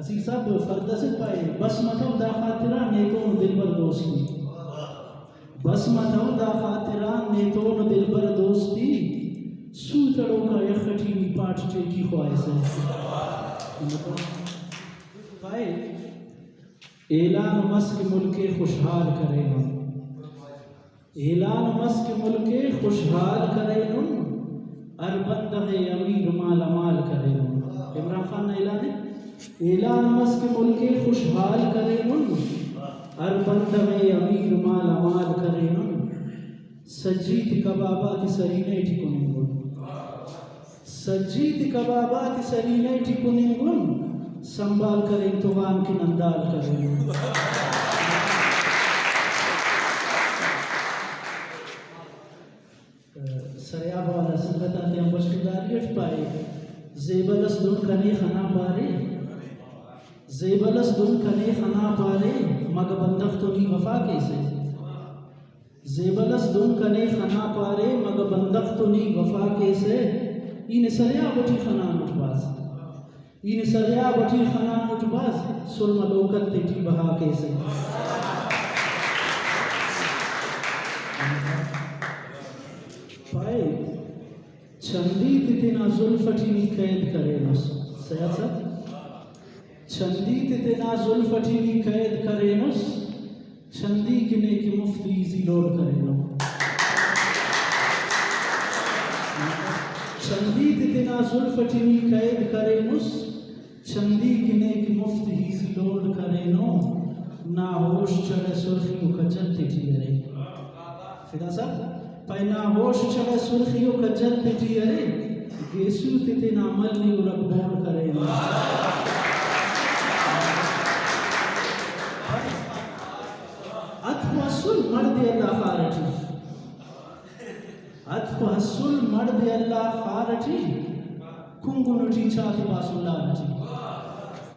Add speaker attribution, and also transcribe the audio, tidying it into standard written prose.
Speaker 1: اسی سب فردہ سے پائے بس متو دا خاطرہ نیتون دل بر دوستی بس متو دا خاطرہ نیتون دل بر دوستی سوتڑوں کا یخٹی بھی پاٹھتے کی خواہش ہے پائے اعلان مسک ملک خوشحال کرے ہم اعلان مسک ملک خوشحال کرے ہم اربندغ امیر مال مال کرے ہم عمران خان نے اعلان ہے اعلان مسک ملک خوشحال کرے ہم اربندغ امیر مال مال کرے ہم سجیت کبابات سرینے ٹھکنگن سجیت کبابات سرینے ٹھکنگن سنبھال کر انتوان کی نندال کریں سریاب والا سنگتا دیا بشکداریت پائے زیبلس دن کنے خنا پارے زیبلس دن کنے خنا پارے مگ بندخ تو نہیں وفا کیسے زیبلس دن کنے خنا پارے مگ بندخ تو نہیں وفا کیسے این سریاب اٹھی خنان اٹھ باز این سریاب اٹھی خنان اٹھ باز سرم لوکت تیٹی بہا کیسے پائے چندی تینا ظلفٹی بھی قید کرے نس سیاست چندی تینا ظلفٹی بھی قید کرے نس چندی کنے کی مفتی زی لوڑ کرے نو چندی تینا ظلفٹی بھی قید کرے نس چندی کنے کی مفتی زی لوڑ کرے نو ناہوش چڑے سرخیوں کا جلتے ٹھیرے فدا صاحب پائنا ہوش چڑے سرخیوں کا جلتے ٹھیرے گیسو تینا ملنی رکھ بوڑ کرے نو اتھ حسل مرد اللہ خارٹی اتھ حسل مرد اللہ خارٹی کنگنٹی چاہتی باس اللہ رٹی